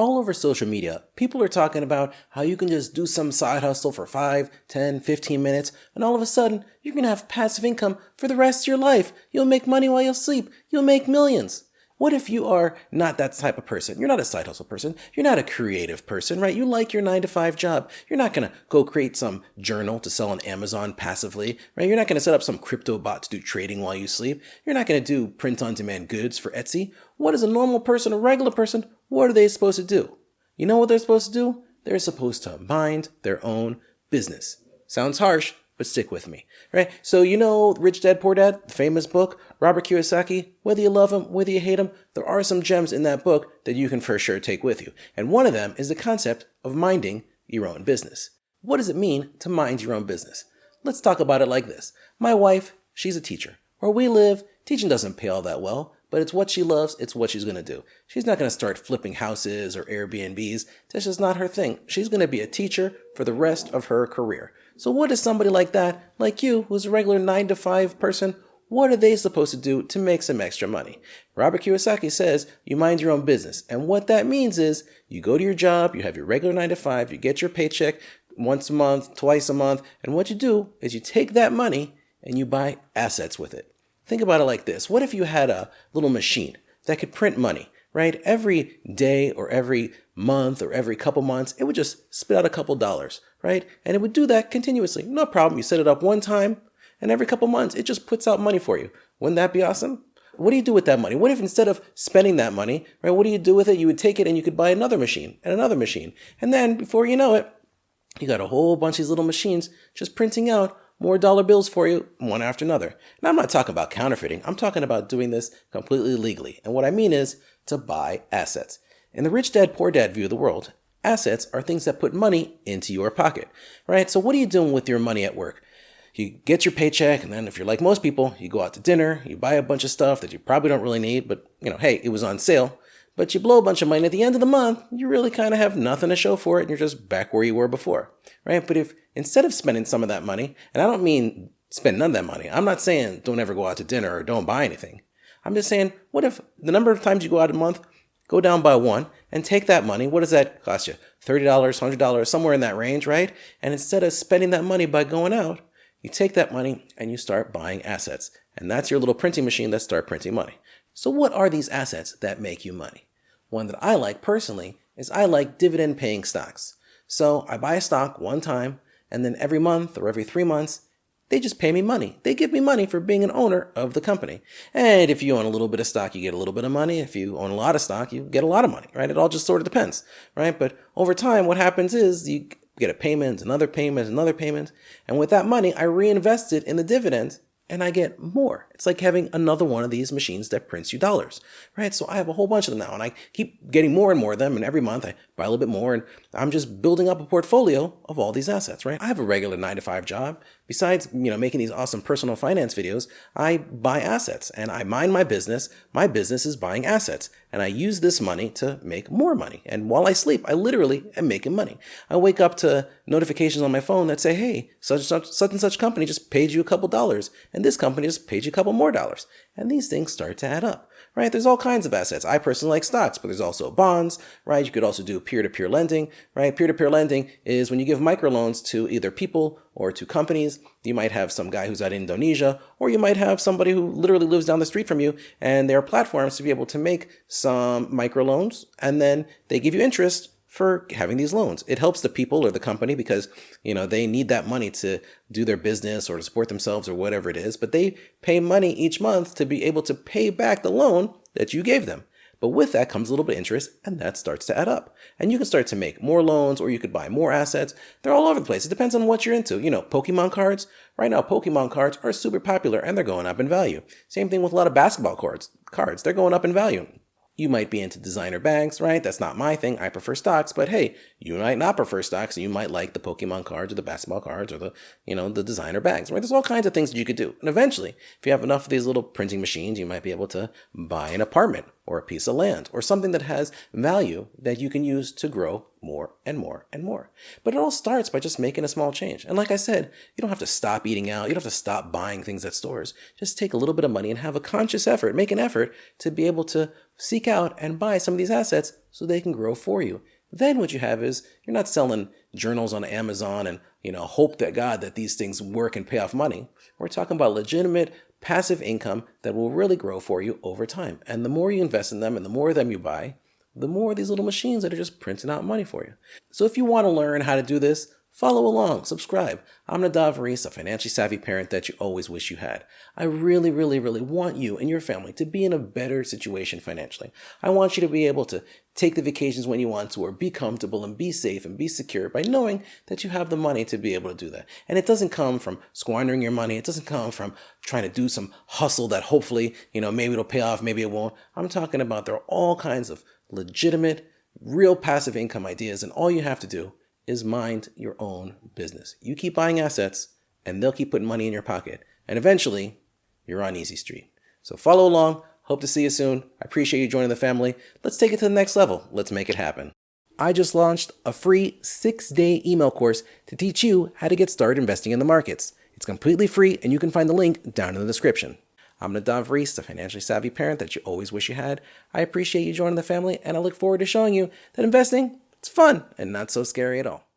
all over social media, people are talking about how you can just do some side hustle for 5, 10, 15 minutes, and all of a sudden, you're going to have passive income for the rest of your life. You'll make money while you sleep. You'll make millions. What if you are not that type of person? You're not a side hustle person. You're not a creative person, right? You like your 9 to 5 job. You're not going to go create some journal to sell on Amazon passively, right? You're not going to set up some crypto bot to do trading while you sleep. You're not going to do print on demand goods for Etsy. What is a normal person, a regular person? What are they supposed to do? You know what they're supposed to do? They're supposed to mind their own business. Sounds harsh, but stick with me, right? So you know Rich Dad, Poor Dad, the famous book, Robert Kiyosaki, whether you love him, whether you hate him, there are some gems in that book that you can for sure take with you. And one of them is the concept of minding your own business. What does it mean to mind your own business? Let's talk about it like this. My wife, she's a teacher. Where we live, teaching doesn't pay all that well, but it's what she loves, it's what she's going to do. She's not going to start flipping houses or Airbnbs. That's just not her thing. She's going to be a teacher for the rest of her career. So what is somebody like that, like you, who's a regular 9 to 5 person, what are they supposed to do to make some extra money? Robert Kiyosaki says you mind your own business. And what that means is you go to your job, you have your regular 9 to 5, you get your paycheck once a month, twice a month, and what you do is you take that money and you buy assets with it. Think about it like this. What if you had a little machine that could print money, right? Every day or every month or every couple months, it would just spit out a couple dollars, right? And it would do that continuously. No problem. You set it up one time, and every couple months, it just puts out money for you. Wouldn't that be awesome? What do you do with that money? What if instead of spending that money, right, what do you do with it? You would take it and you could buy another machine and another machine. And then before you know it, you got a whole bunch of these little machines just printing out more dollar bills for you, one after another. Now, I'm not talking about counterfeiting. I'm talking about doing this completely legally. And what I mean is to buy assets. In the Rich Dad, Poor Dad view of the world, assets are things that put money into your pocket, right? So what are you doing with your money at work? You get your paycheck, and then if you're like most people, you go out to dinner, you buy a bunch of stuff that you probably don't really need, but, hey, it was on sale. But you blow a bunch of money. At the end of the month, you really kind of have nothing to show for it, and you're just back where you were before, right? But if instead of spending some of that money, and I don't mean spend none of that money. I'm not saying don't ever go out to dinner or don't buy anything. I'm just saying, what if the number of times you go out a month, go down by 1, and take that money? What does that cost you? $30, $100, somewhere in that range, right? And instead of spending that money by going out, you take that money and you start buying assets. And that's your little printing machine that starts printing money. So what are these assets that make you money? One that I like personally is I like dividend paying stocks. So I buy a stock one time, and then every month or every 3 months, they just pay me money. They give me money for being an owner of the company. And if you own a little bit of stock, you get a little bit of money. If you own a lot of stock, you get a lot of money, right? It all just sort of depends, right? But over time, what happens is you get a payment, another payment, another payment. And with that money, I reinvest it in the dividends and I get more. It's like having another one of these machines that prints you dollars, right? So I have a whole bunch of them now, and I keep getting more and more of them, and every month I buy a little bit more, and I'm just building up a portfolio of all these assets, right? I have a regular 9 to 5 job. Besides, making these awesome personal finance videos, I buy assets, and I mind my business. My business is buying assets, and I use this money to make more money. And while I sleep, I literally am making money. I wake up to notifications on my phone that say, hey, such and such company just paid you a couple dollars, and this company just paid you a couple more dollars. And these things start to add up, right? There's all kinds of assets. I personally like stocks, but there's also bonds, right? You could also do peer-to-peer lending, right? Peer-to-peer lending is when you give microloans to either people or to companies. You might have some guy who's out in Indonesia, or you might have somebody who literally lives down the street from you, and there are platforms to be able to make some microloans, and then they give you interest for having these loans. It helps the people or the company because, they need that money to do their business or to support themselves or whatever it is, but they pay money each month to be able to pay back the loan that you gave them. But with that comes a little bit of interest, and that starts to add up. And you can start to make more loans, or you could buy more assets. They're all over the place. It depends on what you're into. Pokemon cards. Right now, Pokemon cards are super popular, and they're going up in value. Same thing with a lot of basketball cards. They're going up in value. You might be into designer bags, right? That's not my thing. I prefer stocks, but hey, you might not prefer stocks, and you might like the Pokemon cards or the basketball cards or the designer bags, right? There's all kinds of things that you could do. And eventually, if you have enough of these little printing machines, you might be able to buy an apartment or a piece of land or something that has value that you can use to grow more and more and more. But it all starts by just making a small change. And like I said, you don't have to stop eating out. You don't have to stop buying things at stores. Just take a little bit of money and have a conscious effort, make an effort to be able to seek out and buy some of these assets so they can grow for you. Then what you have is you're not selling journals on Amazon and, hope that God that these things work and pay off money. We're talking about legitimate passive income that will really grow for you over time. And the more you invest in them and the more of them you buy, the more these little machines that are just printing out money for you. So if you want to learn how to do this, follow along, subscribe. I'm Nadav Reese, a financially savvy parent that you always wish you had. I really, really, really want you and your family to be in a better situation financially. I want you to be able to take the vacations when you want to, or be comfortable and be safe and be secure by knowing that you have the money to be able to do that. And it doesn't come from squandering your money. It doesn't come from trying to do some hustle that hopefully, maybe it'll pay off, maybe it won't. I'm talking about there are all kinds of legitimate, real passive income ideas, and all you have to do is mind your own business. You keep buying assets and they'll keep putting money in your pocket. And eventually, you're on easy street. So follow along. Hope to see you soon. I appreciate you joining the family. Let's take it to the next level. Let's make it happen. I just launched a free 6-day email course to teach you how to get started investing in the markets. It's completely free and you can find the link down in the description. I'm Nadav Reese, the financially savvy parent that you always wish you had. I appreciate you joining the family and I look forward to showing you that investing, it's fun and not so scary at all.